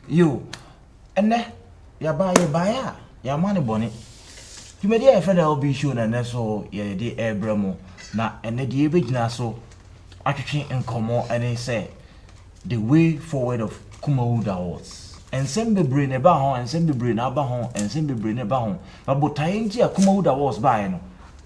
Yo, and ya buy ya money bonnet. You may dear friend I'll be sure and so ya de Abramo. Na and the original so actually in common and they say the way forward of Kumawood Awards. And send the brain about home and send the brain about home and send the brain about home. But tying to Kumawood Awards by no.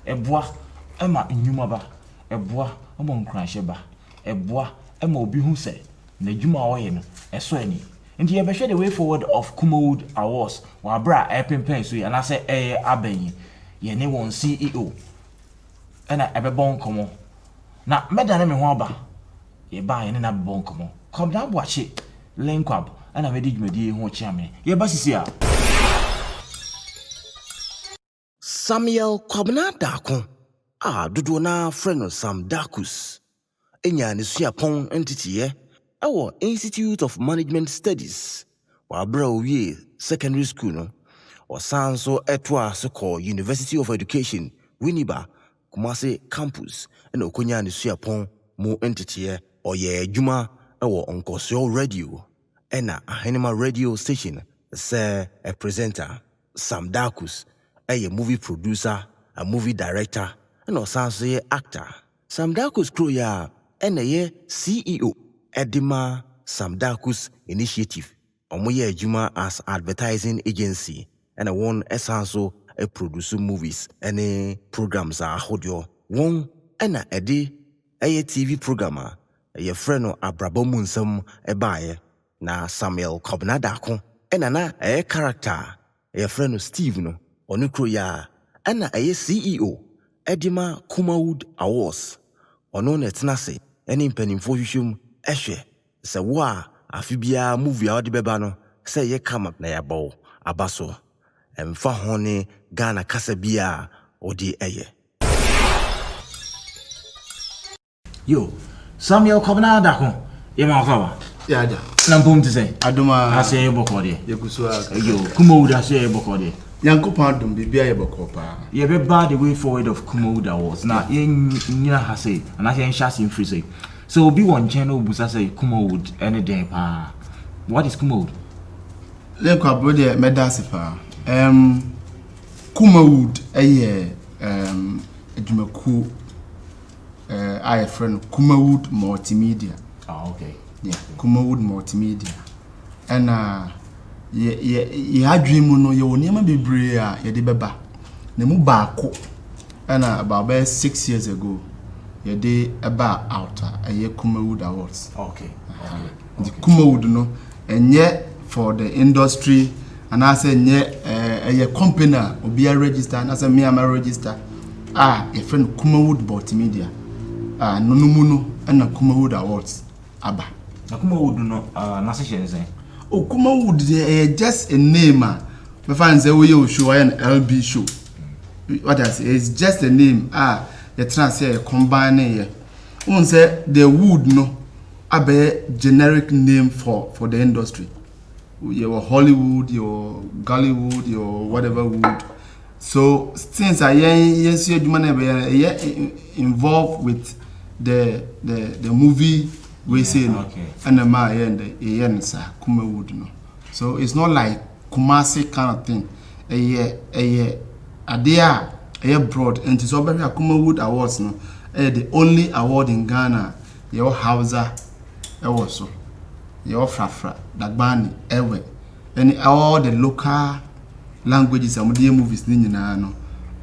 A bois, Emma in Yumaba, a bois among Crasheba, a bois, a mobi who said, Nejuma Oyen, a swany. And you ever the way forward of Kumawood Awards, while bra a pimpen, and I say, Abbey, ye ne one CEO. And I ever born come on. Now, Madame Waba, ye buy and a bon come on. Come down, watch it, link up, and I ready me dear who charming. Ye bassi here. Samuel Kwabena Dako. Dodo na friend Sam Dakus. Enya ne suapon entity our Institute of Management Studies. Wabra wie secondary school no. Or sanso etwa so called University of Education, Winneba, Kumasi campus, and okonya ne suapon mo entity or ye juma our Onkosio radio. Ena Ahenema radio station, say a presenter, Sam Dakus, a movie producer, a movie director, and also actor. Sam Dakus crew ya and CEO Edima Sam Dakus Initiative. Omoye Juma as advertising agency and a one esanso a producer movies any programs are audio. One and a edi a TV programmer a friend of Abrabomunsum a buyer na Samuel Kwabena Dako and ana a character a friend of Steve no onukro ya and a CEO Edima Kumawood Awards ono netnase any mpanimfo hwehwem ehwe se wo a afibia movie a ode beba no se ye come na ya bawo abaso emfa ho ne Ghana kasa bia odi eye. Yo, Samuel Kwabena Dako, ye ma kawa. Yeah, Nampum to say, Aduma, I say bokode. Yakusua, Yo, Kumawood I say bokode. Yanko Pandum, Bibia Bokopa. You be bad the way forward of Kumawood Awards. Now, you have say, and I say, Shassin free say. So, be one channel, Busa say, Kumawood, any day, pa. What is Kumawood? Lenko Brode Medasipa. Kumawood, Jumaku, I friend Kumawood Multimedia. Oh, okay. Yeah, Kumawood Multimedia. And, ye dream no ye wonima bebre a ye de beba na mu baako na about 6 years ago ye de eba out a Kumawood Awards. Okay. The Kumawood no enye for the industry and I say nye company obi a register and I say me am a register a friend Kumawood Multimedia no mu no na Kumawood Awards aba na Kumawood no na se say Kumawood is just a name. My friends say we show an LB show. What I say it's just a name. The transfer combine here. One say the wood no, a generic name for the industry. Your Hollywood, your Gollywood, your whatever wood. So since I yes you involved with the movie. We say no, and the ma and the Kumawood no. So it's not like Kumasi kind of thing. A broad and it's over Kumawood Awards no. The only award in Ghana, your Hausa, also your Frafra, Dagbani, Ewe, and all the local languages. Some dear movies, no,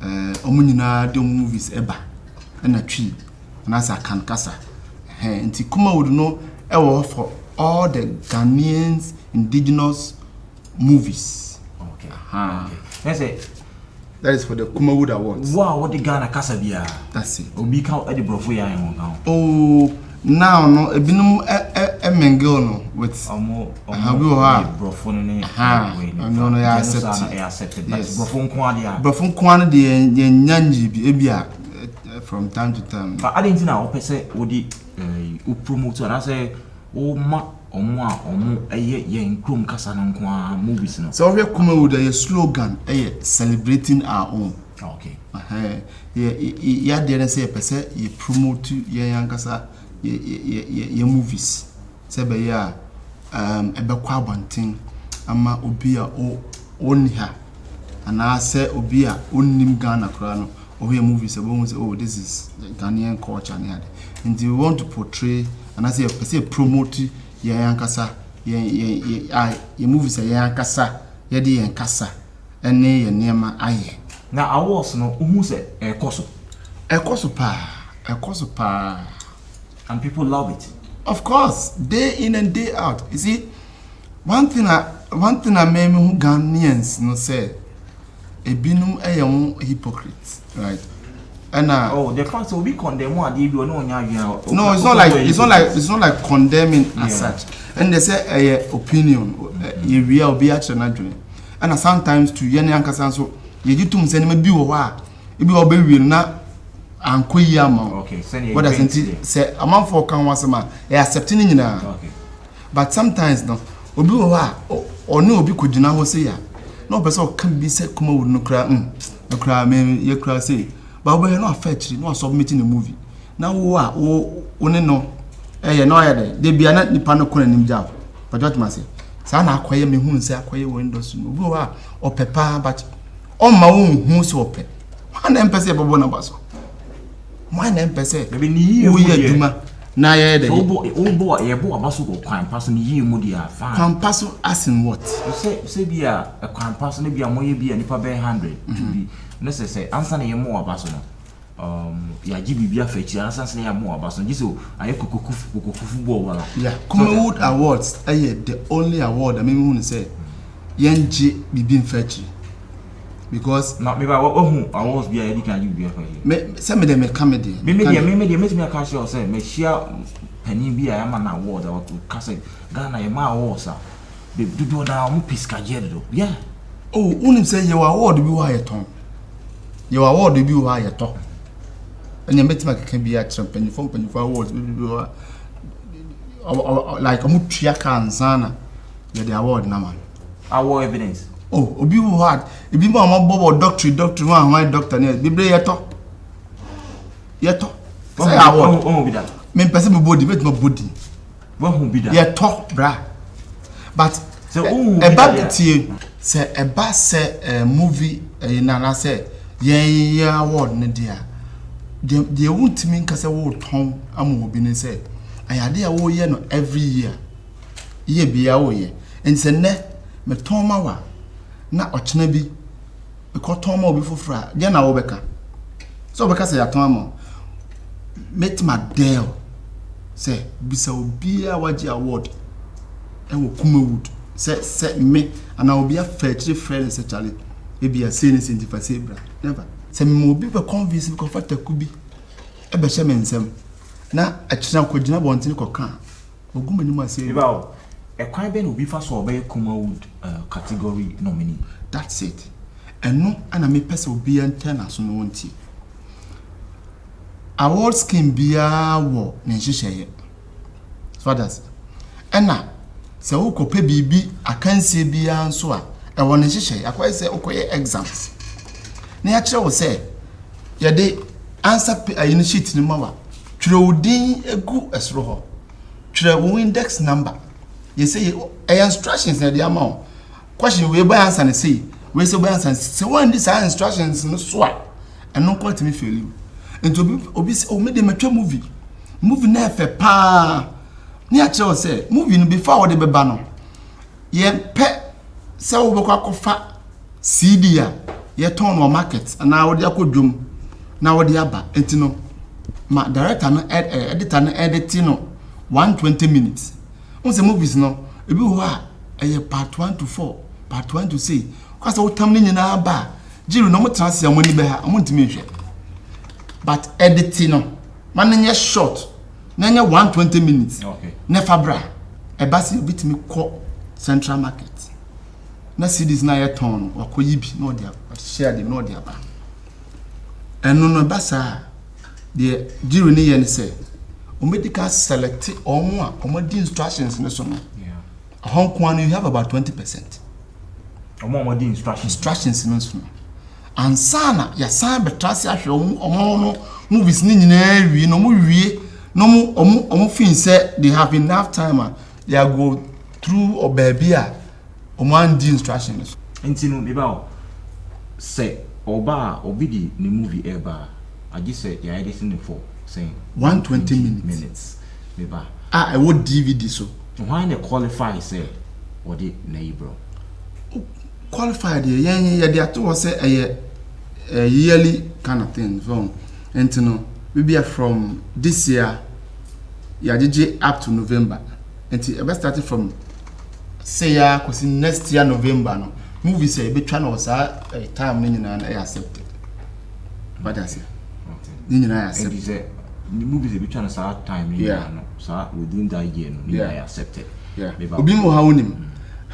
Omunina do movies eba and a tree, and as a Kankasa. Nti Kumawood no for all the Ghanaians indigenous movies. Okay. That's it. That is for the Kumawood Awards. Wow, what the Ghana Casabia. That's it. Obi count at the brofo ya now. Oh, now no ebinum mengel no with omo brofo no no ya accepted. But brofo nko ade a. Brofo nko ade de nyanji bi ebia from time to time. But I didn't know say odi u promote and I say o ma omo ye nkrom kasa no nko movies no. So we Kumawood a slogan celebrating our own. Okay. Yeah there say pese ye promote ye yankasa ye movies. Say be ya ebekwa abonten ama obi a oni ha ana say obi a onim Ghana kra no owe movies about say oh this is Ghanaian culture and we want to portray and I say promote ye yankasa ye movies ye yankasa ye de yankasa ene ye niema aye na awards no who say ekoso pa and people love it. Of course, day in and day out. You see, one thing I made me Ghanaians no say, a binum a young hypocrite, right? And the fact will be condemned. No, it's not like condemning as such. And they say opinion, you real be actually not doing. And sometimes to Yenny and Casanso, you do to send me be a if you obey will not. Okay, what does it say? A month for can once a man, accepting in okay. But sometimes no, obi or no obi could now say ya. No person can be said Kumawood no cry, me ye cry say. But we're not fetching, no submitting a movie. Now only no, no, they be not the panel in job. But what must say? Sana acquire me who say acquire windows no or pepper, but on my own who's open. One emphasis about one of us. My name per se. Maybe ni Duma. Na ye de. Obo abaso go kwan paso ni yi mu dia fa. Kwan paso as in what? You say be a kwan paso ne bia moye bia nipa be 100 to be. No say answer na ye mu abaso no. Ya gibi bia fa chi answer na ye mu abaso. Giso aye kokokufu bo wala. Yeah. Kumawood Awards the only award I mean who say yenji bibin fetchi. Because not maybe I was be a can you be a some of them are comedy. Maybe me a cash or say, me share penny be a man award or to Casa Ghana a ma awards. They do now pisca jedo. Yeah. Oh, only say your award be why a tongue. Your award be why a talk. And your metal can be at some penny for awards. Like a mutriaka and sana. You're the award, Naman. Our evidence. Oh, obi who had if you want bobo doctor one my doctor ne be yeto say award be that me person be body bet my body who be that yeto bra but so about tie say eba say movie na say ye award ne dia they won't mean ka say wo ton am obi ne say ayade a wo ye no every year bia wo ye and say ne me ton ma wa na ochena bi because ton ma obi fofra dia na wo beka so beka say ya ton ma met my deal say bisa obi a waji award e wo Kumawood say me and obi a fetch friend say Charlie e bia say ni sentify say bra never say me obi be convince because fata kubi e be hye me nsem na achina ko gina bontin ko kan ogumani ma say about a quite ben will be fast or by Kumawood category nominee. That's it. And no, and I may pass will be antenna so no one tea. Awards can be a war, Nisha. So that's and now, so who could pay I can't say be and so I want to say, I quite say, okay, exams. Nature will say, yeah, they answer a initiate in the mama. Throw a good as roho. Throw index number. You say instructions na the amount. Question we buy answer and say we say buy answer. So when these are instructions no so and no quite me feel you. And to obi say oh me dey matwa movie. Movie na fe pa. Ni a che say movie no before we dey beba no. Ye pe say we go akofa CD a ye turn no market and now we dey akodwom. Na we dey aba entino ma director no editor no editing no 120 minutes. The movies no ebi ho a part 1 to 4 part 1 to 6 cause what time ni na ba jiri no mo trans ya money be ha mo ntimi hwe but editing no man nya short na nya 120 minutes okay na fabra e ba se bitimi ko central market na CDs na ye ton wakoyi bi no dia share dem no dia ba eno no ba sa de jiri ni ye ne say medical select omo di instructions in so no Hong Kong you have about 20%. Omo di instructions in so no and sana ya san betrase ahwe omo no movies ni nyina wie no mo wie no omo fin say they have enough time they go through or baby man di instructions. Nti no meba say oba obidi the movie eba I just said yeah editing for saying 120 minutes. Meba I would DVD so. Why they qualify say what the neighbor Qualified yeah they are to say a yearly kind of thing from and you know we be from this year up to November and it started from say cause next year November no movie say be trying was a time I accepted what I say I accepted the movies be trying to time no so within that year no I accepted obi mo ha onim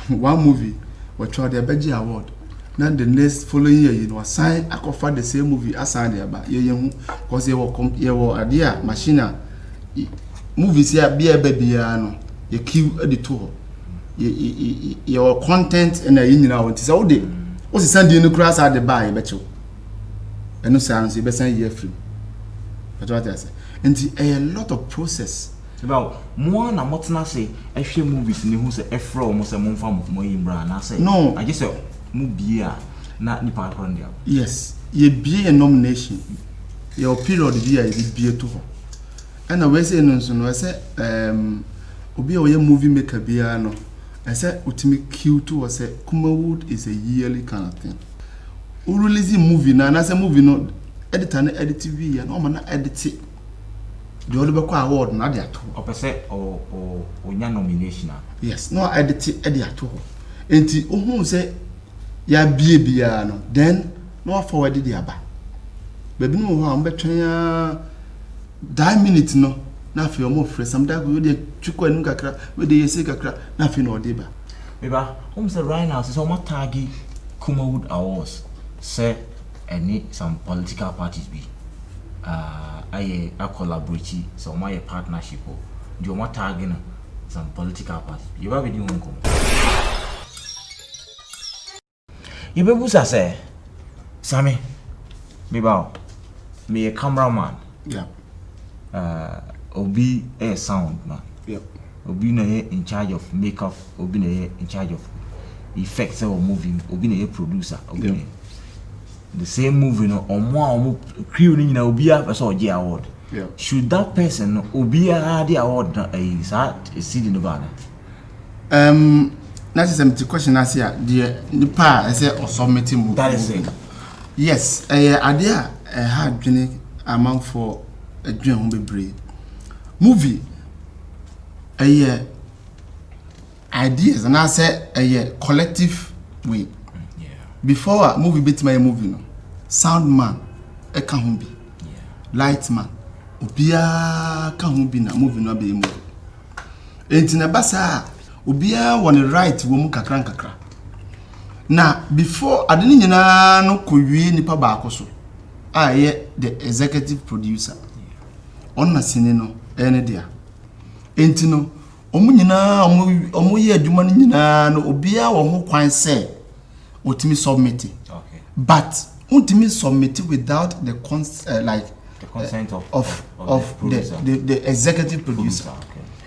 one movie we try the Beji award now the next following year you know assign akofa the same movie assign the ba ye hu cause ye wo idea machine movies here be a baby no ye queue editor your content and a nyina what is all day what's send you no class at the buy becho and no sounds you be send year free but what I say and a lot of process about more na motna say ehwe movies ni hu say efro mo say momfa mo yimbra na say no I just say mu bia na nipa akron dia yes ye be a nomination your period be a be to ho and we say no so no say obi a movie maker bia no I said ultimate Q2 was say Kumawood is a yearly kind of thing who release movie na say movie no editor na edit TV and no man edit it the only award na dey ato opese o onya nomination yes no edit e dey ato enti ohun say ya bia no then no forward dey aba baby no ho am betwen ya 10 minutes no na fe omo frɛ sam da go dey twiko anu kakra we dey yesi kakra na fe no dey ba meba say right now say omo tagi Kumawood awards say any some political parties be I collaborate so my partnership do you target some political parties you have been doing you be busa say Sammy me a cameraman obi a sound man obi na in charge of makeup obi na in charge of effects or movie obi na producer obi the same movie no omo crew ni na obi a person oje award should that person obi a the award na is see the ba that is the question as here the pa I say or submitting movie that is it yes idea had dwene amount for a dwen ho bebre movie ideas and I say a collective way before a movie beat my movie no sound man e ka ho bi light man obia ka ho bi na movie no be movie enti na basa obia won right wo mu kakra na before adeni nyina no kowie nipa ba akoso the executive producer on na sine no ene dia enti no omu nyina omu ye adwuma nyina no obia wo ho kwan se ultimate submit but ultimate submit without the consent of the executive producer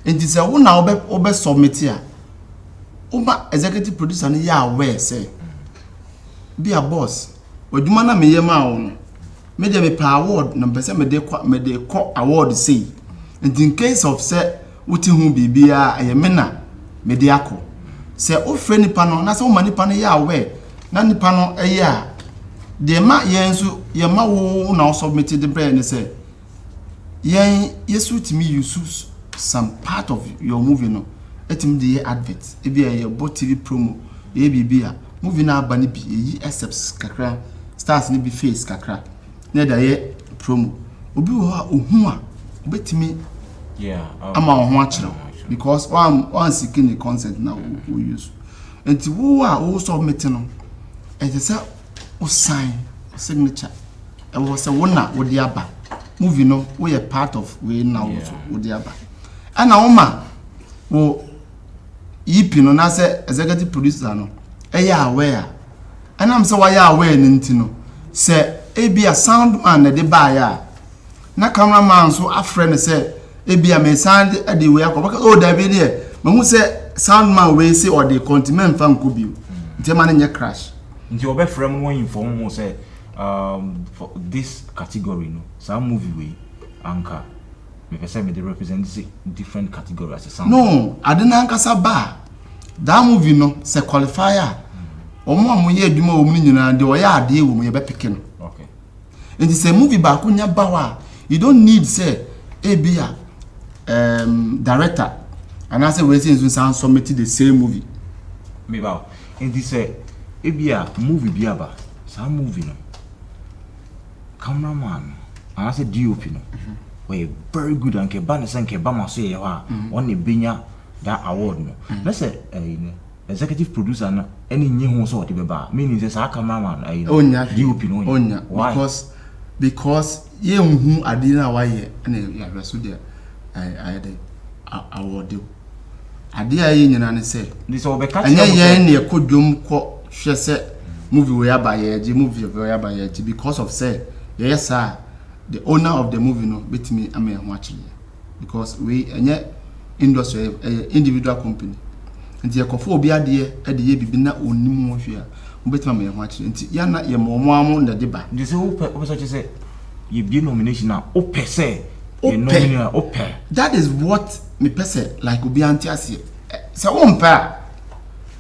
and this one now obe submit here oba executive producer no ya aware say be a boss odwuma na me yema wo me dey me pa award na pese me dey call award say and in case of say wuti hu bibia ayeme na me dey akọ say o frɛ nipa no na say o ma nipa no ya aware na nipa no a de ma yensu ye ma wo na submitted the brain say yesu timi use some part of your movie no etim de advert e bia ye bot TV promo e bibia movie na aba ne bi yi accepts kakra stars ne bi face kakra na da ye promo obi wo ha ohu a obetimi ama ho a kire because one seeking the consent now we use enti wo a wo submit no and say o sign signature e wo say wona wo de aba movie no we are part of we now wo de aba ana wo ma wo yipi no na say executive producer no e ya aware ana am say wa ya aware ni ntino say e bia sound man na de ba ya na cameraman so afre ne say e bia me sound e de we akọ because o da bi de me hu say soundman we say or the continent fan could be the man in your crash Into your friend when inform mo say for this category no some movie we anchor me person me they represent different category as a sound. No, I didn't anchor ba. That movie no say qualifier. Omo amu ye adwuma wo mu nyina de o ya ade wo mu ye be pick no. Okay. And it's a movie ba ko nya ba wa. You don't need say ebia director and I say we say sound submit the same movie. Me ba. And this ebia movie biaba. Some movie no. Cameraman and I say DOP no. We're very good and Kebana and Kebama say on the Binya that award no. Let's say executive producer no any new sort of bar meaning this our cameraman DOP no. Why? Because ye who adina why and ya reso there I the award do. Adia ye nyina say this will be catch and ye ne kodwom ko hwe say movie we abaye movie we abaye because of say yes sir the owner of the movie no bet me am actually because we enye industry individual company nti ekofo obi ade e de ye bibi na onimu hwe a bet me am actually nti ya na ye momo na de ba this who say you be nomination na o pese you nominate o pe that is what me pese like obi anti ase say o mpa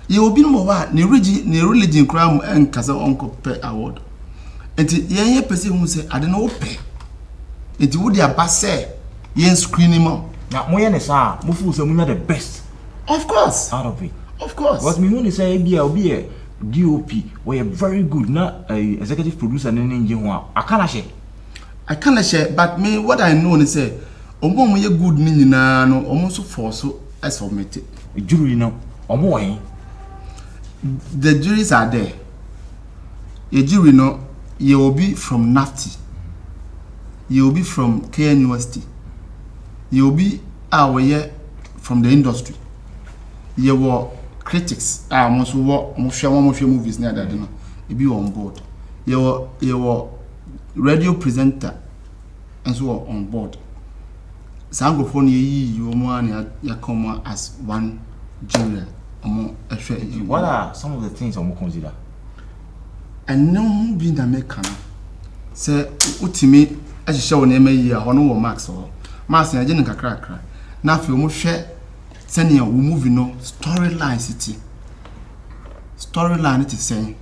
ye obi no wa ne religion crime en kasa onko pe award nti ye pese hu say ade no o pe nti wo dia ba say yen screening mo na mo ye ne sa mo fu say mo the best of course out of it of course what me who say bia obi e DOP we very good na executive producer na nje ho I can't share but me what I know is say omo mo ye good ni nyina no omo so force so submit jury no omo wen the juries are there a jury no you will be from NAFTI you will be from KNUST you will be from the industry you were critics most movies near that no you be on board you were radio presenter and so on board sangophone you ya come as one jury what are some of the things you consider and no be na make can say utimi ahihye wo na emayi a hono wo max ho max na gene kakra na fe mo hwe sene wo movie no storyline city storyline it is saying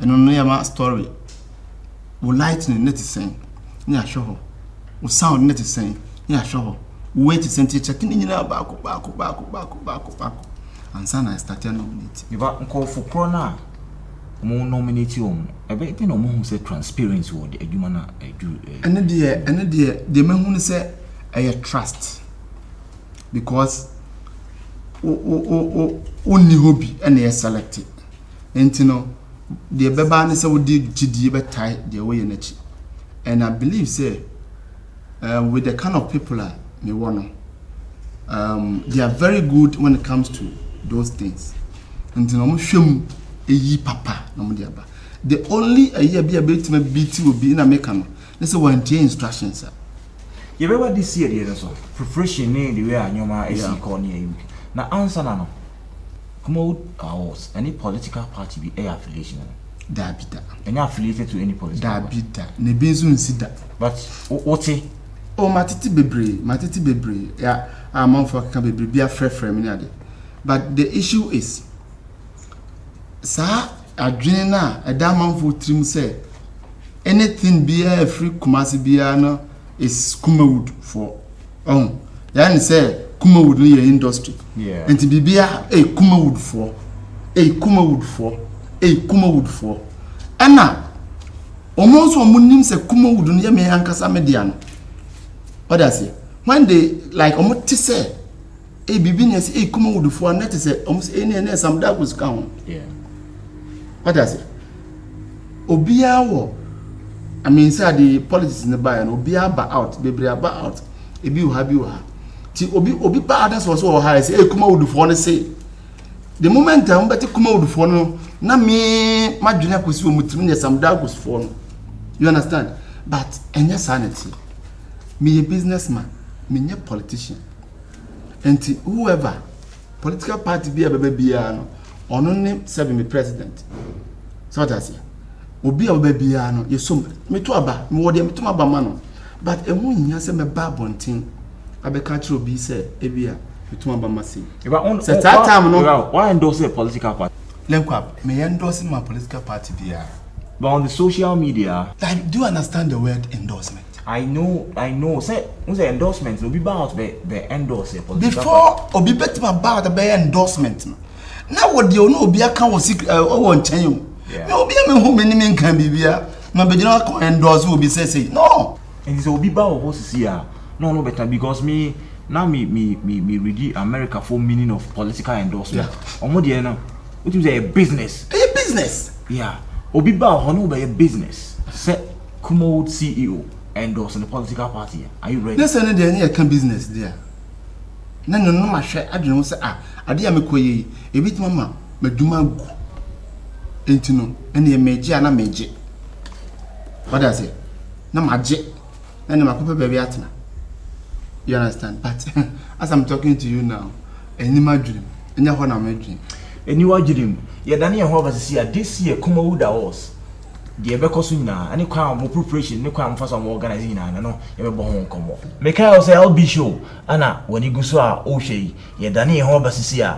eno no ya ma story wo lightning net is saying ni ahwe ho wo sound net is saying ni ahwe ho wo wait sente check ni nyina baako ansa na start nominate you ba nko for pro na mo nominate you ebe no mo say transparency wo the adwuma na adu ene de me hu say trust because ni hobby ene selected entino the beba ne say wo di gidi be tie the way na chi and I believe say with the kind of people me want they are very good when it comes to those things entino mo hwem eyi papa na mo dia ba the only year be abetima beat will be na make no they say one day instructions you remember this year there so preparation in the way anyoma is call near na answer na no Kumawood Awards any political party be a affiliation da bida any affiliated to any political da bida ne benzu nsida but what o matiti bebre ya amanfo ka bebre bia frefre me ade but the issue is sa adwene na edamanfo trim say anything bia free Kumasi bia no is Kumawood for yani say Kumawood no your industry and bibia Kumawood for ana almost omunim say Kumawood no ye me ankasa media no what I say when they like omote say bibi ne say Kumawood for net say almost any some that was count what I say obia wo I mean say the politics in the buy and obia ba out bebre ba out ebi wo ha bi wo ha ti obi ba others was so high say Kumawood for no say the moment am beti Kumawood for no na me madwene akosi omutimi ne some that was for no you understand but enya sanity me a businessman me a politician and whoever political party be a baby no ono ne serve me president so what I say obi a baby no yesum me to aba me wo de me to aba ma no but ehun nya se me ba bonten abeka kire obi se ebia me to aba ma se so that time no why endorse a political party lenkwa me endorse my political party bia but on the social media like do you understand the word endorsement? I know say endorsement will be about the endorse a political before party. obi betima about the endorsement no now what you know obi aka wo secret o nchen yo me obi me hu me ni me nkan bibia na be gina ko endorse obi say no and so obi ba wo see ah no better because me read America for meaning of political endorsement omo de na what is a business yeah obi ba ho no be a business say Kumawood CEO endorsing the political party. Are you ready? This any dey can business there. Na no ma hwe adwene say ade ya mekoye e bit mama maduma gu. Enti no ene meje ana meje. What does it? Na maje. Na ne makope baby atena. You understand? But as I'm talking to you now, eni madwene. Enya ho na madwene. Eni wadwene. Ye dane ye ho ba se this year Kumawood Awards. The Ebecosu na any crown more preparation, no crown for some organizing and no, you be home come. Meka say I'll be show. Anna, when you go so Oshay, ye Dani Hobasisia.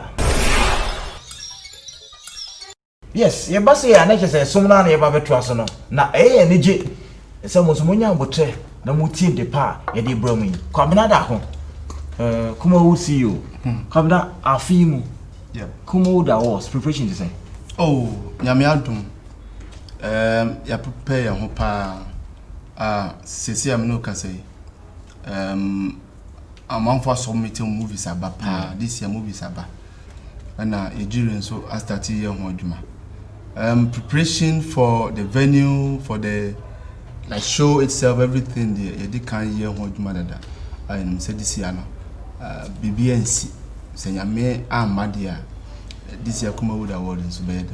Yes, ye Bassi and nature says some none ever betrasono. Na and Niji, someone's munya botre, no mutin de pa, ye de bromi. Kabinada home. Kumawood see you. Kabina Afimu. Yeah. Kumawood Awards, preparation to say. Oh, Yamiadum. Ya prepare your ho pa sesi am no ka say among for submitting movies about this year movies about and Nigerian so I started here ho adwuma preparation for the venue for the like show itself everything the dey kan year ho adwuma dada and say this year no BBNC say nyame amadia this year Kumawood Award in Subaya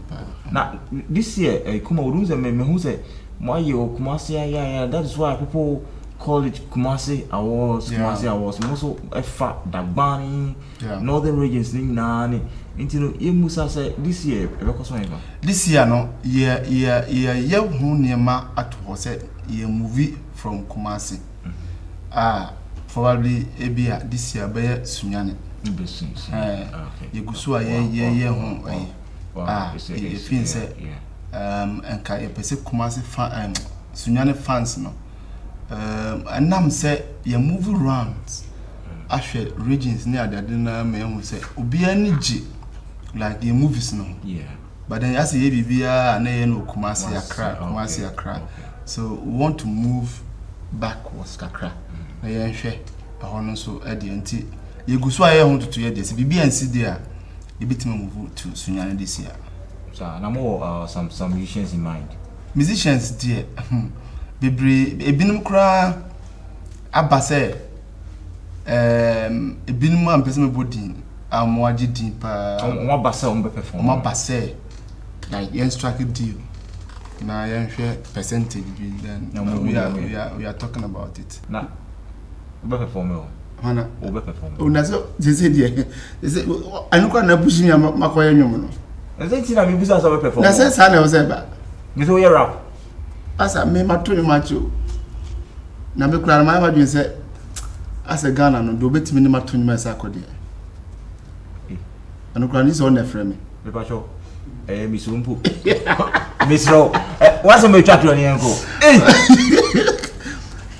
now this year Kumawood me who say Moye or Kumasi yeah that is why people call it Kumasi Awards Kumasi Awards also efa Dagbani northern regions ni nani into you musa say this year this year no ye hu niema ato say ye movie from Kumasi probably ebia this year be Sunyane you go so ye home you feel say and ka pese Kumasi fan Sunyane fans no and nam say you move around actually regions near that na me hu say obi ani ji like the movies no but then as ye bibia na ye no Kumasi Accra so we want to move backwards Accra na ye hwe ahono so e de anti you go so aye to year this BBNC there you bit me move to Sunyane this year so na more some musicians in mind musicians there bebre ebinum kra abase ebinum am person body amwaji din pa o abase o be perform o abase like yen strike deal na yen hwe percentage bi then we are talking about it na be perform Hana o be perform una so say there say anukwa na push me makoye nwom no na say ti na me busa so be perform na say sa na o say ba me so hear rap asa me mato ni macho na me kura na ma dwen say asa Ghana no do betimi ni mato ni ma sa akode anukwa ni so na frame me pacho mi surumpo me so what's me chat to ni enko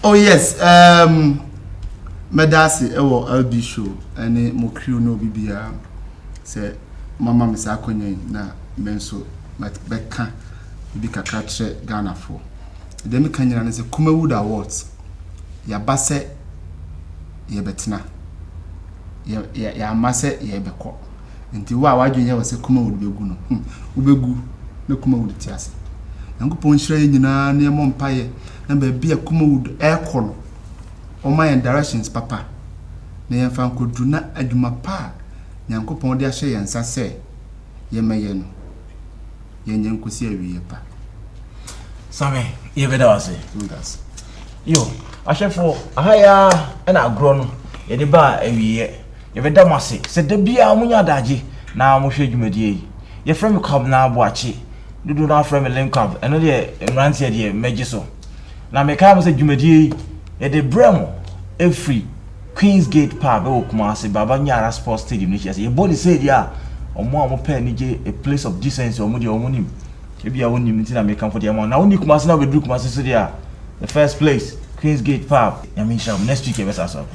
oh yes medasi ewo LB show ene mo crew no bibia say mama me sa akonye na menso beka bi kakra che Ghana for dem kan nyina ne say Kumawood Awards ya base ye betina ya amase ye beko nti wa wadwenye wo say Kumawood begu no ubegu na Kumawood ti ase yankopon hira nyina na mo mpaye na ba bia Kumawood ekono o my directions papa na yen fan kodu na adwuma pa yankopon de ahye yensa se ye meye no yen nkosi awie pa Same ye beda wase yo ahye for ahaya na agro no ye de ba awie yɛbɛda mo ase sɛ da bia mo nya adagye na mo hwɛ dwumadie yi yɛfrɛ me Kwab na aboakye dudu na afrɛ me link up ɛno deɛ mmeranteɛ deɛ mɛgye so na meka mo sɛ dwumadie yi yɛde brɛ mo every Queen's Gate Pub ɛwɔ Kumasi Baba Nyara Sports Stadium ni kyerɛ sɛ yɛbɔ ne sɛ deɛ a ɔmo a mo pɛ ni gye a place of decency ɔmo deɛ ɔmo nim ebi a wonim nti na meka for deɛ mo na woni Kumasi na obeduru Kumasi so deɛ a the first place Queen's Gate Pub. I mean, next week,